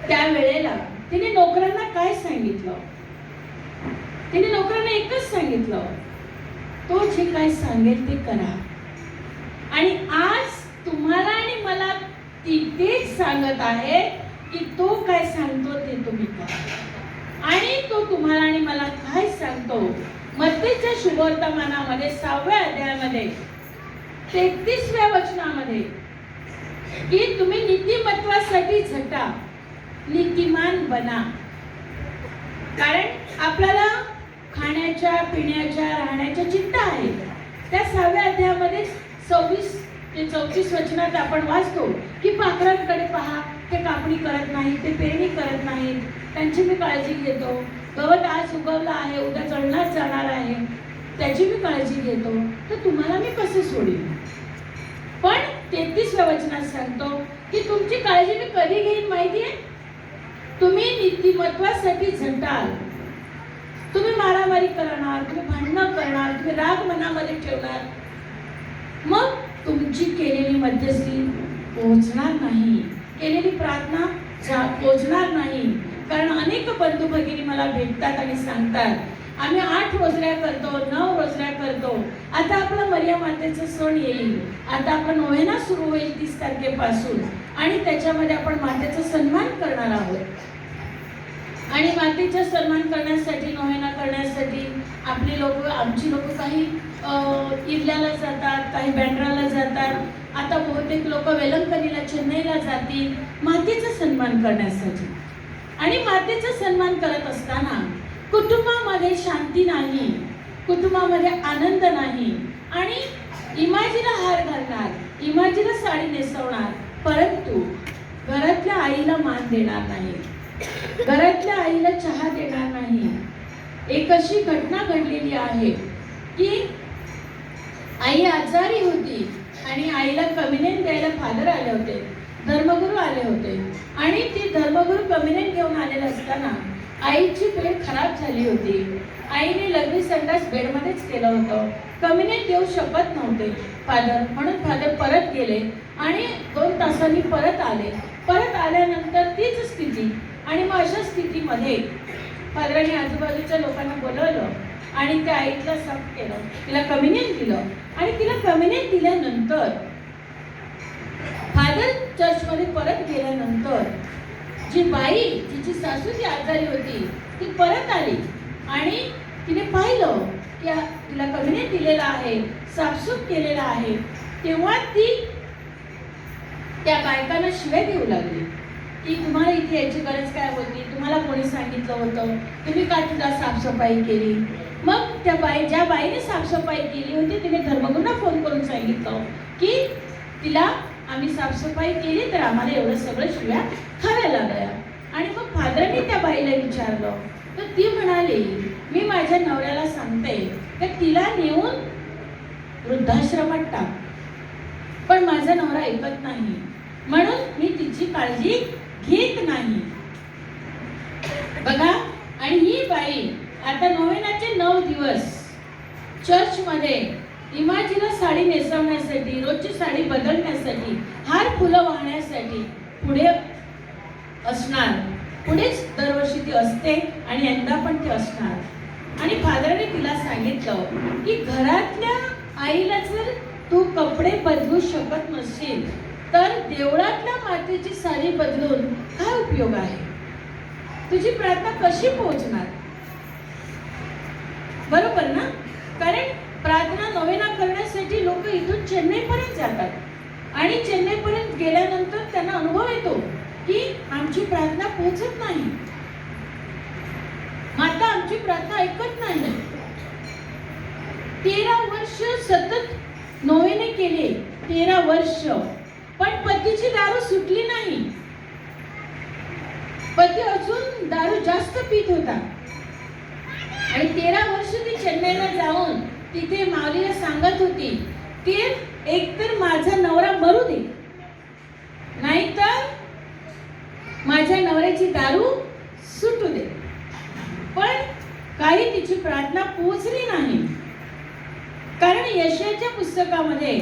A: त्यावेळेला तिने नोकरांना काय सांगितलं? तिने नोकरांना एकच सांगितलं, तो जे काय सांगेल ते करा. आणि आज तुम्हाला आणि मला तेच सांगत आहे की तो काय सांगतो ते तुम्ही करा. आणि तो तुम्हाला आणि मला काय सांगतो? मत्तेच्या शुभवर्तमानामध्ये 6व्या अध्यायामध्ये 33व्या वचनामध्ये की तुम्ही नीतिमत्वासाठी झटा, नीतिमान बना. कारण आपल्याला खाण्याच्या, पिण्याच्या, राहण्याच्या चिंता आहे. त्या 6व्या अध्यायामध्ये 26 ते 34 वचनात आपण वाचतो की पाखरांकडे पहा, ते कापणी करत नाहीत, ते पेरणी करत नाहीत, त्यांची मी काळजी घेतो. गवत आज उगवलं आहे, उद्या जळणार जाणार आहे, त्याची मी काळजी घेतो. तर तुम्हाला मी कसे सोडीन? पण 33व्या वचनात सांगतो की तुमची काळजी मी कधी घेईन माहितीये? तुम्ही नीतिमत्वासाठी झटाल. तुम्ही मारामारी करणार, तुम्ही भांडणं करणार, तुम्ही राग मनामध्ये ठेवणार, मग तुमची केलेली मध्यस्थी पोहोचणार नाही, केलेली प्रार्थना पोहोचणार नाही. कारण अनेक बंधू भगिनी मला भेटतात आणि सांगतात, आम्ही 8 रोजऱ्या करतो, 9 रोजऱ्या करतो. आता आपला मरिया मातेचा सण येईल, आता आपण नोवेना सुरू होईल 30 तारखेपासून, आणि त्याच्यामध्ये आपण मातेचा सन्मान करणार आहोत. आणि मातेचा सन्मान करण्यासाठी, नोवेना करण्यासाठी आपली लोक, आमची लोक काही इर्ल्याला जातात, काही बँड्राला जातात. आता बहुतेक लोक वेलंकनीला, चेन्नईला जातील मातेचा सन्मान करण्यासाठी. आणि मातेचा सन्मान करत असताना कुटुंबामध्ये शांती नाही, कुटुंबामध्ये आनंद नाही. आणि इमाजीला हार घालणार, इमाजीला साडी नेसवणार, परंतु घरातल्या आईला मान देणार नाही, घरातल्या आईला चहा देणार नाही. एक अशी घटना घडलेली आहे की आई आजारी होती आणि आईला कम्युनियन द्यायला फादर आले होते, धर्मगुरू आले होते. आणि ती धर्मगुरू कम्युनियन घेऊन आलेले असताना आईची बेड खराब झाली होती. आईने लग्नी संडास बेडमध्येच केलं होतं. कम्युनियन देऊ शकत नव्हते फादर, म्हणून फादर परत गेले आणि 2 तासांनी परत आले. परत आल्यानंतर तीच स्थिती. आणि मग अशा स्थितीमध्ये फादरांनी आजूबाजूच्या लोकांना बोलवलं आणि त्या आईला साफ केलं, तिला कम्युनियन दिलं. आणि तिला कम्युनियन दिल्यानंतर फादर चर्चमध्ये परत गेल्यानंतर जी बाई, जिची सासू ती आजारी होती, ती परत आली आणि तिने पाहिलं की तिला कम्युनियन दिलेला आहे, साफसूफ केलेला आहे. तेव्हा ती त्या बायकांना शिव्या देऊ लागली की तुम्हाला इथे याची गरज काय होती, तुम्हाला कोणी सांगितलं होतं, तुम्ही का तुला साफसफाई केली? मग त्या ज्या बाईने साफसफाई केली होती तिने धर्मगुरूंना फोन करून सांगितलं की तिला आम्ही साफसफाई केली तर आम्हाला एवढं सगळं शिव्या खाव्या लागल्या. आणि मग फादरांनी त्या बाईला विचारलं तर ती म्हणाली, मी माझ्या नवऱ्याला सांगते तर तिला नेऊन वृद्धाश्रमात टाक, पण माझा नवरा ऐकत नाही, म्हणून मी तिची काळजी घेत नाही. बघा, आणि ही बाई आता नोवेनाचे 9 दिवस चर्चमध्ये इमाजीला साडी नेसवण्यासाठी, रोजची साडी बदलण्यासाठी, हार फुलं वाहण्यासाठी पुढे असणार. पुढेच दरवर्षी ती असते आणि यंदा पण ती असणार. आणि फादराने तिला सांगितलं की घरातल्या आईला जर तू कपडे बदलू शकत नसेल तर देवळातल्या मातेची साडी बदलून काय उपयोग आहे? तुझी प्रार्थना कशी पोहोचणार? बरोबर ना? कारण प्रार्थना नोवेना करण्यासाठी लोक इथून चेन्नईपर्यंत जातात आणि चेन्नईपर्यंत गेल्यानंतर त्यांना अनुभव येतो की आमची प्रार्थना पोहोचत नाही, माता आमची प्रार्थना ऐकत नाही. 13 वर्ष सतत नोवेने केले, 13 वर्ष, पण पतीची दारू सुटली नाही. पती अजून दारू जास्त पीत होता. आणि 13 वर्ष ती चेन्नईला जाऊन तिथे माऊलीला सांगत होती की एकतर माझा नवरा मरू दे, नाहीतर माझ्या नवऱ्याची दारू सुटू दे. पण काही तिची प्रार्थना पोचली नाही. कारण यशाच्या पुस्तकामध्ये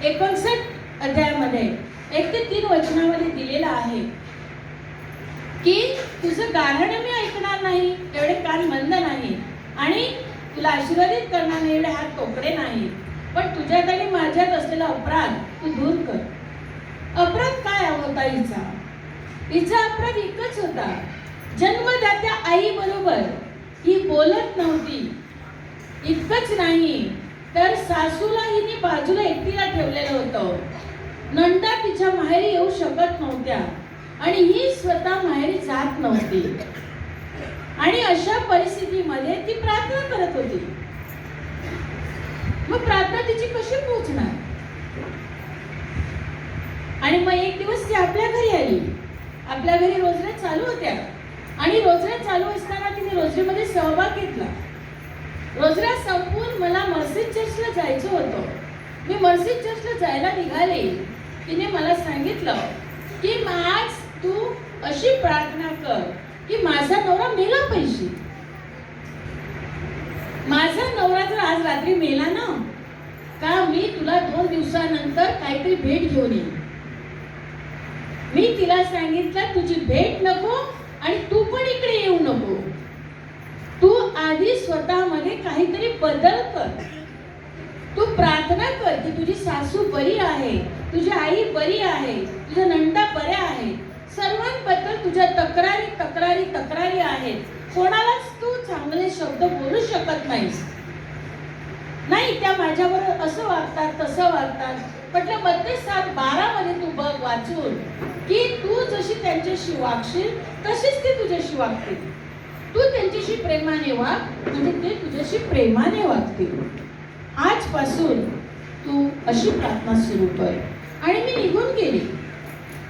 A: 59 अध्यायामध्ये 1 ते 3 वचनामध्ये दिलेलं आहे की तुझं गाणं मी ऐकणार नाही, एवढे कान मंद नाही, आणि तुला आशीर्वादित करणार नाही, एवढे हात तोकडे नाही, पण तुझ्यात आणि माझ्यात असलेला अपराध तू दूर कर. अपराध काय होता हिचा अपराध एकच होता, जन्मदात्या आई बरोबर ही बोलत नव्हती. इतकंच नाही तर सासूला हिने बाजूला एकटीला ठेवलेलं होतं. नंदा तिच्या माहेरी येऊ शकत नव्हत्या आणि ही स्वतः माहेरी जात नव्हती. आणि अशा परिस्थितीमध्ये ती प्रार्थना करत होती. मग प्रार्थना तिची कशी पोहोचणार? आणि मग एक दिवस ती आपल्या घरी आली. आपल्या घरी रोजऱ्या चालू होत्या आणि रोजऱ्या चालू असताना तिने रोजरीमध्ये सहभाग घेतला. रोजऱ्या संपून मला मर्सी चर्चला जायचं होतं. मी मर्सी चर्चला जायला निघाले. तिने मला सांगितलं की आज तू अशी प्रार्थना कर की माझा नवरा मेला पाहिजे. माझा नवरा जर आज रात्री मेला ना का मी तुला 2 दिवसानंतर काहीतरी भेट घेऊन येईन. मी तिला सांगितलं तुझी भेट नको आणि तू पण इकडे येऊ नको. तू आधी स्वतःमध्ये काहीतरी बदल कर. तू प्रार्थना कर की तुझी सासू बरी आहे, तुझी आई बरी आहे, तुझ्या नंदा बऱ्या आहेत, सर्वांबद्दल तुझ्या तक्रारी आहेत. कोणालाच तू चांगले शब्द बोलू शकत नाहीस. नाही, त्या माझ्यावर असं वागतात तसं वागतात. म्हटलं मत्ते 7:12 मध्ये तू बघ वाचून की तू जशी त्यांच्याशी वागशील तशीच ते तुझ्याशी वागतील. तू त्यांच्याशी प्रेमाने वाग म्हणजे ते तुझ्याशी प्रेमाने वागतील. आजपासून तू अशी प्रार्थना सुरू कर. आणि मी निघून गेली.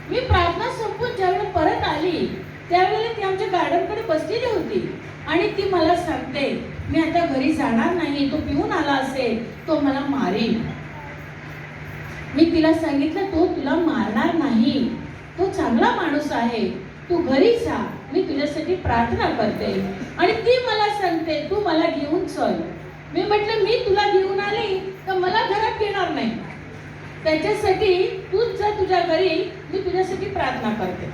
A: मी प्रार्थना संपून ज्यावेळेला परत आली त्यावेळेला ती आमच्या गार्डनकडे बसलेली होती आणि ती मला सांगते मी आता घरी जाणार नाही, तो पिऊन आला असेल, तो मला मारेल. मी तिला सांगितलं तो तुला मारणार नाही, तो चांगला माणूस आहे, तू घरी जा, मी तुझ्यासाठी प्रार्थना करते. आणि ती मला सांगते तू मला घेऊन चल. मी म्हटलं मी तुला घेऊन आले तर मला घरात येणार नाही, त्याच्यासाठी तूच जा तुझ्या घरी, मी तुझ्यासाठी प्रार्थना करते.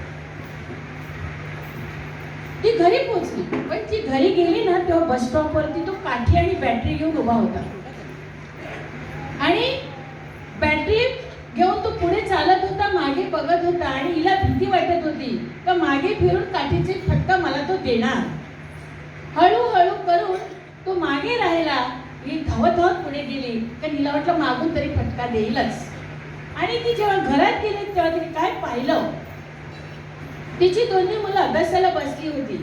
A: ती घरी पोहोचली. पण ती घरी गेली ना तेव्हा बस स्टॉपवरती तो काठी आणि बॅटरी घेऊन उभा होता आणि बॅटरी घेऊन तो पुढे चालत होता, मागे बघत होता आणि हिला भीती वाटत होती तर मागे फिरून काठीचे फटका मला तो देणार. हळूहळू करून तो मागे राहिला. ही धावत धावत पुढे गेली तर हिला वाटलं मागून तरी फटका देईलच. आणि ती जेव्हा घरात गेली तेव्हा तिने काय पाहिलं, तिची दोन्ही मुलं अभ्यासाला बसली होती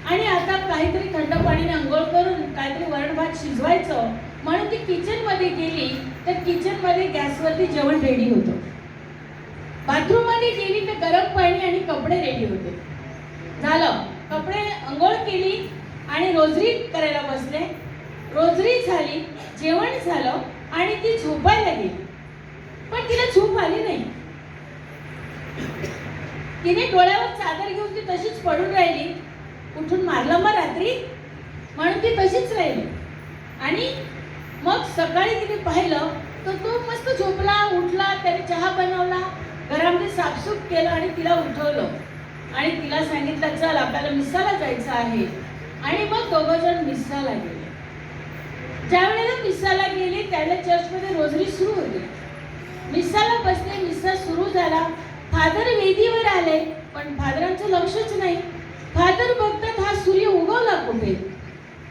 A: आणि आता काहीतरी थंड पाणीने अंघोळ करून काहीतरी वरण भात शिजवायचं म्हणून ती किचन मध्ये गेली तर किचन मध्ये गॅसवरती जेवण रेडी होतं. बाथरूम मध्ये गेली तर गरम पाणी आणि कपडे रेडी होते. झालं, कपडे अंघोळ केली आणि रोजरी करायला बसले. रोजरी झाली, जेवण झालं आणि ती झोपायला गेली. पण तिला झोप आली नाही. तिने डोळ्यावर चादर घेऊन ती तशीच पडून राहिली. उठून मारलं मग रात्री म्हणून ती तशीच राहिली. आणि मग सकाळी तिने पाहिलं तर तो मस्त झोपला, उठला, त्याने चहा बनवला, घरामध्ये साफसूफ केलं आणि तिला उठवलं आणि तिला सांगितलं चल आपल्याला मिसाला जायचं आहे. आणि मग दोघं जण मिसाला गेले. ज्या वेळेला मिसाला गेले त्यावेळेला चर्चमध्ये रोजरी सुरू होती. मिसाला बसले, मिसा सुरू झाला. फादर वेदीवर आले पण फादरांचं लक्षच नाही. फादर बघतात हा सूर्य उगवला कुठे,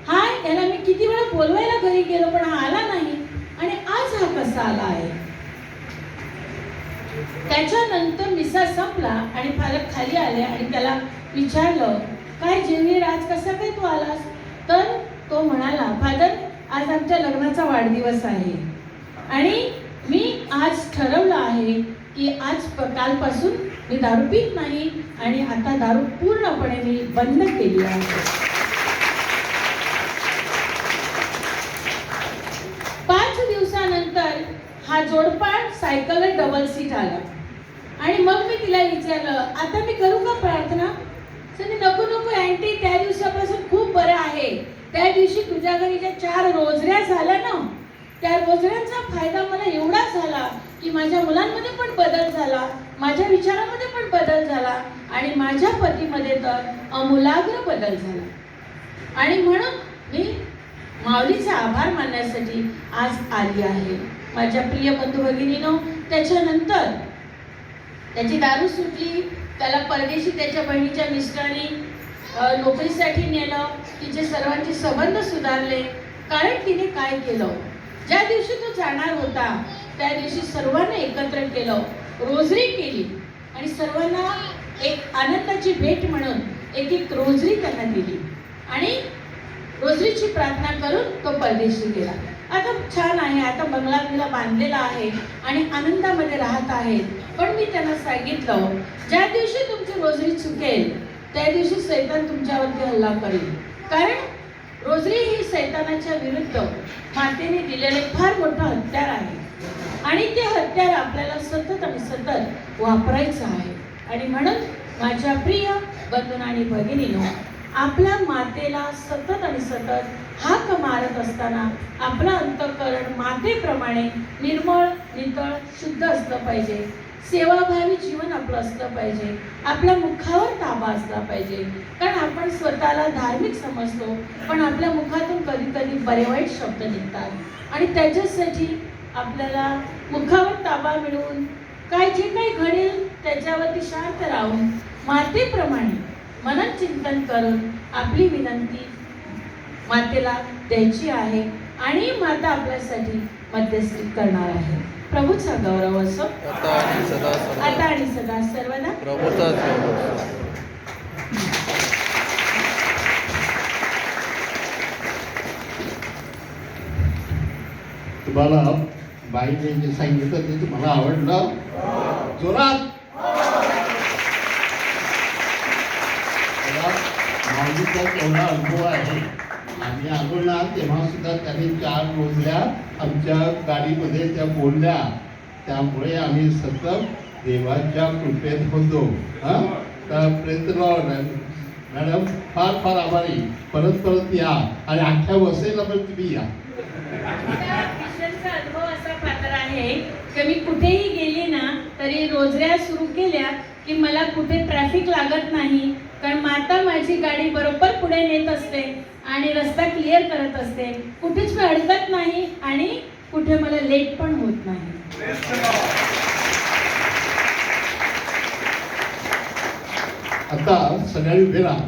A: हा याला मी किती वेळा बोलवायला घरी गेलो पण हा आला नाही आणि आज हा कसा आला आहे. त्याच्यानंतर मिसा संपला आणि फादर खाली आले आणि त्याला विचारलं काय जेवीर आज कसा काय तू आलास. तर तो म्हणाला फादर आज आमच्या लग्नाचा वाढदिवस आहे आणि मी आज ठरवलं आहे की आज कालपासून मी दारू पीत नाही आणि आता दारू पूर्णपणे मी बंद केली आहे. 5 दिवसानंतर हा जोडपा सायकलवर डबल सीट आला आणि मग मी तिला विचारलं आता मी करू का प्रार्थना. नको नको अँटी, त्या दिवसापासून खूप बरं आहे. त्या दिवशी तुझ्या घरी ज्या 4 रोजऱ्या झाल्या ना त्या रोजड्यांचा फायदा मला एवढा झाला की माझ्या मुलांमध्ये पण बदल झाला, माझ्या विचारामध्ये पण बदल झाला आणि माझ्या पतीमध्ये तर आमूलाग्र बदल झाला. आणि म्हणून मी माऊलीचे आभार मानण्यासाठी आज आली आहे. माझ्या प्रिय बंधू भगिनीनो, त्याच्यानंतर त्याची दारू सुटली, त्याला परदेशी त्याच्या बहिणीच्या मिस्टरांनी नोकरीसाठी नेलं, तिचे सर्वांचे संबंध सुधारले. कारण तिने काय केलं, ज्या दिवशी तो जाणार होता त्या दिवशी सर्वांना एकत्र केलं, रोजरी केली आणि सर्वांना एक आनंदाची भेट म्हणून एक रोजरी त्यांना दिली आणि रोजरीची प्रार्थना करून तो परदेशी गेला. आता छान आहे, आता बंगला तिला बांधलेला आहे आणि आनंदामध्ये राहत आहेत. पण मी त्यांना सांगितलं, ज्या दिवशी तुमची रोजरी चुकेल त्या दिवशी सैतान तुमच्यावरती हल्ला करेल. कारण रोजरी ही सैतानाच्या विरुद्ध मातेने दिलेले फार मोठं हत्यार आहे आणि ते हत्यार आपल्याला सतत आणि सतत वापरायचं आहे. आणि म्हणून माझ्या प्रिय बंधू आणि भगिनीनो, आपल्या मातेला सतत आणि सतत हाक मारत असताना आपलं अंतःकरण मातेप्रमाणे निर्मळ, नितळ, शुद्ध असलं पाहिजे. सेवाभावी जीवन आपलं असलं पाहिजे. आपल्या मुखावर ताबा असला पाहिजे. कारण आपण स्वतःला धार्मिक समजतो, पण आपल्या मुखातून कधी कधी बरे वाईट शब्द निघतात आणि त्याच्यासाठी आपल्याला मुखावर ताबा मिळवून काय जे काही घडेल त्याच्यावरती शांत राहून मातेप्रमाणे मनन चिंतन करून आपली विनंती मातेला द्यायची आहे आणि माता आपल्यासाठी मध्यस्थी करणार आहे. प्रभूचा गौरव असो आता आणि सदा सर्वदा.
B: तुम्हाला बाईने जे सांगितलं ते तुम्हाला आवडलं? जोरात माऊलीचा तेवढा अनुभव आहे. आम्ही आलो ना तेव्हा सुद्धा त्यांनी 4 रोजल्या आमच्या गाडीमध्ये त्या बोलल्या. त्यामुळे आम्ही सतत देवाच्या कृपेत होतो. तर मॅडम फार फार आभारी. परत परत या आणि अख्ख्या वसईला पण तुम्ही या.
A: अनुभव असा पात्र आहे की मी कुठेही गेली ना तरी रोजऱ्या सुरू केल्या की मला कुठे ट्रॅफिक लागत नाही. कारण माता माझी गाडी बरोबर पुढे नेत असते आणि रस्ता क्लिअर करत असते. कुठेच मी अडकत नाही आणि कुठे मला लेट पण होत नाही.
B: आता सगळ्यांनी उभे राहा.